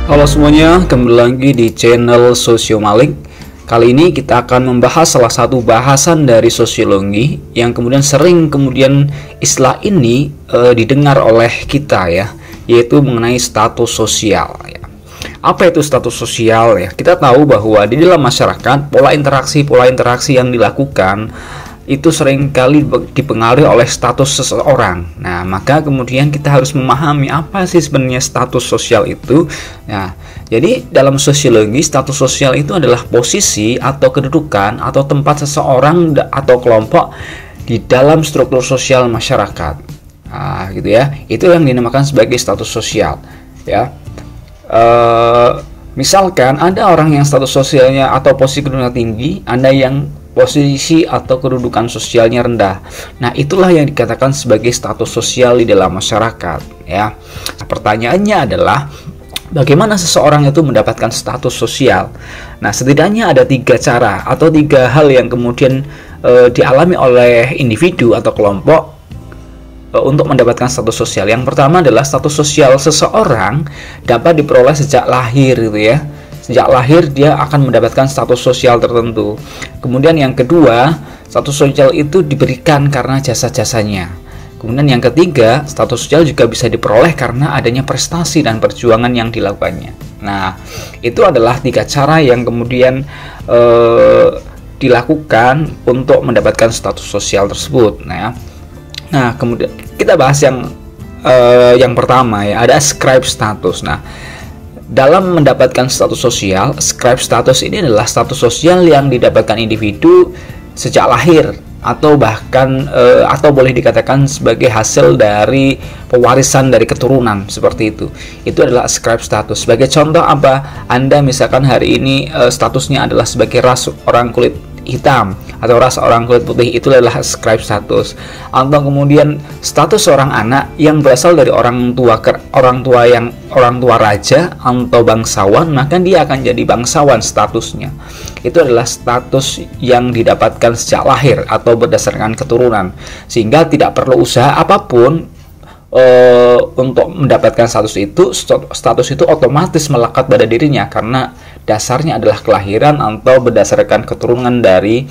Halo semuanya, kembali lagi di channel Sosio Malik. Kali ini kita akan membahas salah satu bahasan dari sosiologi yang sering istilah ini didengar oleh kita ya, yaitu mengenai status sosial ya. Apa itu status sosial ya? Kita tahu bahwa di dalam masyarakat pola interaksi yang dilakukan itu seringkali dipengaruhi oleh status seseorang. Nah, maka kemudian kita harus memahami apa sih sebenarnya status sosial itu. Nah, jadi dalam sosiologi, status sosial itu adalah posisi atau kedudukan atau tempat seseorang atau kelompok di dalam struktur sosial masyarakat. Nah, gitu ya. Itu yang dinamakan sebagai status sosial, ya. Misalkan ada orang yang status sosialnya atau posisi kedudukan tinggi, ada yang posisi atau kedudukan sosialnya rendah. Nah, itulah yang dikatakan sebagai status sosial di dalam masyarakat ya. Nah, pertanyaannya adalah bagaimana seseorang itu mendapatkan status sosial? Nah, setidaknya ada 3 cara atau 3 hal yang kemudian dialami oleh individu atau kelompok untuk mendapatkan status sosial. Yang pertama adalah status sosial seseorang dapat diperoleh sejak lahir gitu ya. Sejak lahir dia akan mendapatkan status sosial tertentu. Kemudian yang kedua, status sosial itu diberikan karena jasa-jasanya. Kemudian yang ketiga, status sosial juga bisa diperoleh karena adanya prestasi dan perjuangan yang dilakukannya. Nah, itu adalah 3 cara yang kemudian dilakukan untuk mendapatkan status sosial tersebut. Nah, kemudian kita bahas yang pertama ya, ada ascribe status. Nah, dalam mendapatkan status sosial, ascribe status ini adalah status sosial yang didapatkan individu sejak lahir atau bahkan atau boleh dikatakan sebagai hasil dari pewarisan dari keturunan seperti itu. Itu adalah ascribe status. Sebagai contoh apa? Anda misalkan hari ini statusnya adalah sebagai ras orang kulit hitam atau ras orang kulit putih, itu adalah ascribe status. Atau kemudian status seorang anak yang berasal dari orang tua raja atau bangsawan, maka dia akan jadi bangsawan statusnya. Itu adalah status yang didapatkan sejak lahir atau berdasarkan keturunan, sehingga tidak perlu usaha apapun untuk mendapatkan status itu otomatis melekat pada dirinya karena dasarnya adalah kelahiran atau berdasarkan keturunan dari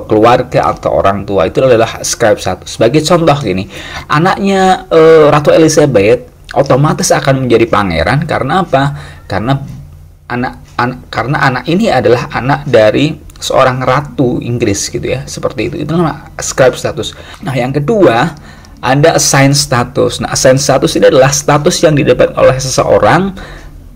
keluarga atau orang tua. Itu adalah ascribe status. Sebagai contoh gini, anaknya Ratu Elizabeth otomatis akan menjadi pangeran karena apa? Karena anak ini adalah anak dari seorang ratu Inggris gitu ya, seperti itu. Itu namanya ascribe status. Nah, yang kedua ada assign status. Nah, assign status ini adalah status yang didapat oleh seseorang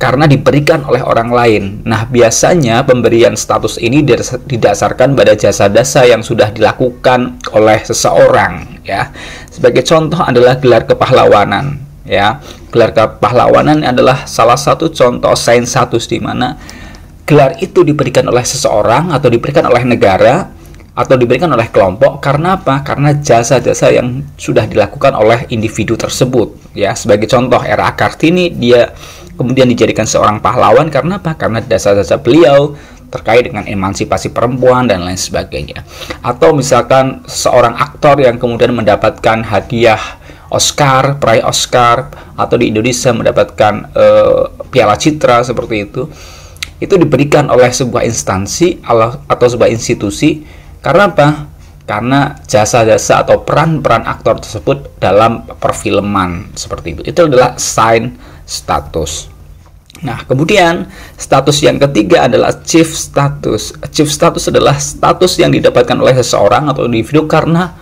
karena diberikan oleh orang lain. Nah, biasanya pemberian status ini didasarkan pada jasa-jasa yang sudah dilakukan oleh seseorang ya. Sebagai contoh adalah gelar kepahlawanan ya. Gelar kepahlawanan adalah salah satu contoh assign status di mana gelar itu diberikan oleh seseorang atau diberikan oleh negara atau diberikan oleh kelompok karena apa? Karena jasa-jasa yang sudah dilakukan oleh individu tersebut ya. Sebagai contoh, R.A. Kartini dia kemudian dijadikan seorang pahlawan karena apa? Karena jasa-jasa beliau terkait dengan emansipasi perempuan dan lain sebagainya. Atau misalkan seorang aktor yang kemudian mendapatkan hadiah Oscar, peraih Oscar, atau di Indonesia mendapatkan Piala Citra seperti itu diberikan oleh sebuah instansi atau sebuah institusi. Karena apa? Karena jasa-jasa atau peran-peran aktor tersebut dalam perfilman seperti itu. Itu adalah assign status. Nah, kemudian status yang ketiga adalah achieve status. Achieve status adalah status yang didapatkan oleh seseorang atau individu karena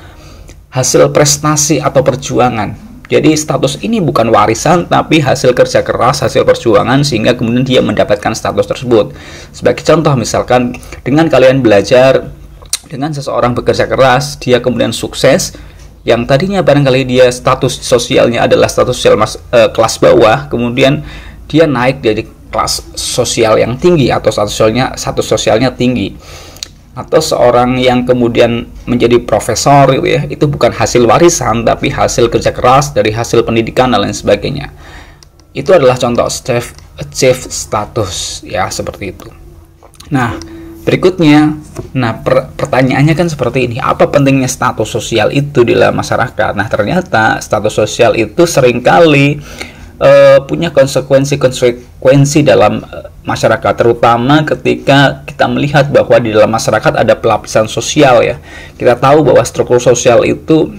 hasil prestasi atau perjuangan. Jadi status ini bukan warisan tapi hasil kerja keras, hasil perjuangan, sehingga kemudian dia mendapatkan status tersebut. Sebagai contoh, misalkan dengan kalian belajar, dengan seseorang bekerja keras, dia kemudian sukses, yang tadinya barangkali dia status sosialnya adalah status sosial kelas bawah, kemudian dia naik dari kelas sosial yang tinggi atau status sosialnya tinggi. Atau seorang yang kemudian menjadi profesor gitu ya, itu bukan hasil warisan tapi hasil kerja keras dari hasil pendidikan dan lain sebagainya. Itu adalah contoh achieve status ya, seperti itu. Nah, berikutnya, pertanyaannya kan seperti ini, apa pentingnya status sosial itu di dalam masyarakat? Nah, ternyata status sosial itu seringkali punya konsekuensi dalam masyarakat, terutama ketika kita melihat bahwa di dalam masyarakat ada pelapisan sosial ya. Kita tahu bahwa struktur sosial itu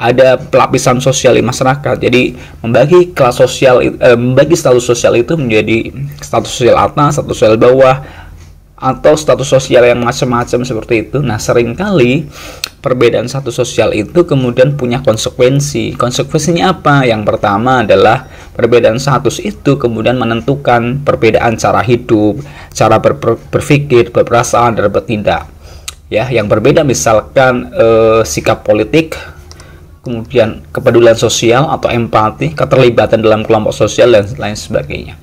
ada pelapisan sosial di masyarakat. Jadi membagi kelas sosial, membagi status sosial itu menjadi status sosial atas, status sosial bawah, atau status sosial yang macam-macam seperti itu. Nah, seringkali perbedaan status sosial itu kemudian punya konsekuensi. Konsekuensinya apa? Yang pertama adalah perbedaan status itu kemudian menentukan perbedaan cara hidup, cara berpikir, berperasaan, dan bertindak. Ya, yang berbeda misalkan sikap politik, kemudian kepedulian sosial atau empati, keterlibatan dalam kelompok sosial, dan lain sebagainya.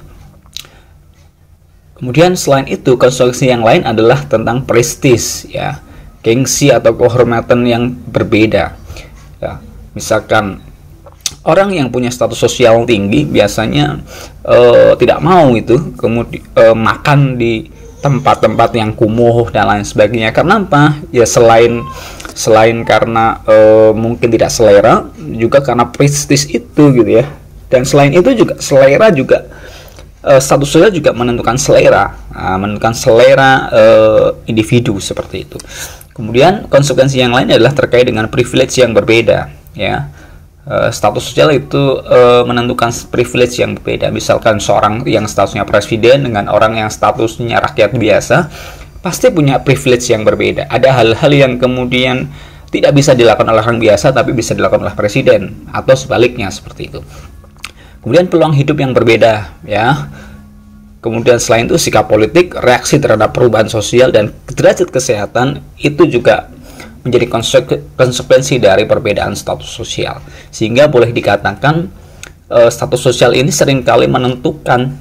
Kemudian selain itu, konsekuensi yang lain adalah tentang prestis, ya, gengsi atau kehormatan yang berbeda. Ya, misalkan orang yang punya status sosial tinggi biasanya tidak mau itu kemudian makan di tempat-tempat yang kumuh dan lain sebagainya. Karena apa? Ya selain karena mungkin tidak selera, juga karena prestis itu gitu ya. Dan selain itu juga selera juga, status sosial juga menentukan selera, individu seperti itu. Kemudian konsekuensi yang lain adalah terkait dengan privilege yang berbeda, ya. Status sosial itu menentukan privilege yang berbeda. Misalkan seorang yang statusnya presiden dengan orang yang statusnya rakyat biasa pasti punya privilege yang berbeda. Ada hal-hal yang kemudian tidak bisa dilakukan oleh orang biasa tapi bisa dilakukan oleh presiden, atau sebaliknya seperti itu. Kemudian peluang hidup yang berbeda, ya. Kemudian selain itu sikap politik, reaksi terhadap perubahan sosial, dan derajat kesehatan itu juga menjadi konsekuensi dari perbedaan status sosial. Sehingga boleh dikatakan status sosial ini seringkali menentukan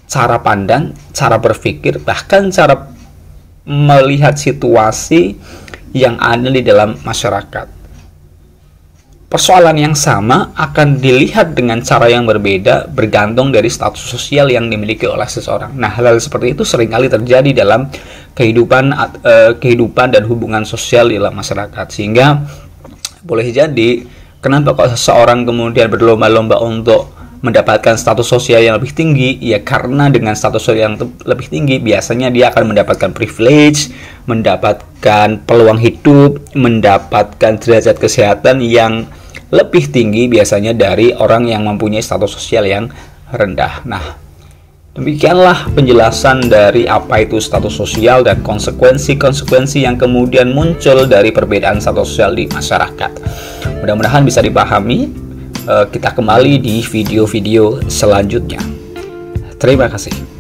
cara pandang, cara berpikir, bahkan cara melihat situasi yang ada di dalam masyarakat. Persoalan yang sama akan dilihat dengan cara yang berbeda bergantung dari status sosial yang dimiliki oleh seseorang. Nah, hal-hal seperti itu seringkali terjadi dalam kehidupan dan hubungan sosial di dalam masyarakat. Sehingga boleh jadi kenapa kok seseorang kemudian berlomba-lomba untuk mendapatkan status sosial yang lebih tinggi, ya karena dengan status sosial yang lebih tinggi biasanya dia akan mendapatkan privilege, mendapatkan peluang hidup, mendapatkan derajat kesehatan yang lebih tinggi biasanya dari orang yang mempunyai status sosial yang rendah. Nah, demikianlah penjelasan dari apa itu status sosial dan konsekuensi-konsekuensi yang kemudian muncul dari perbedaan status sosial di masyarakat. Mudah-mudahan bisa dipahami. Kita kembali di video-video selanjutnya. Terima kasih.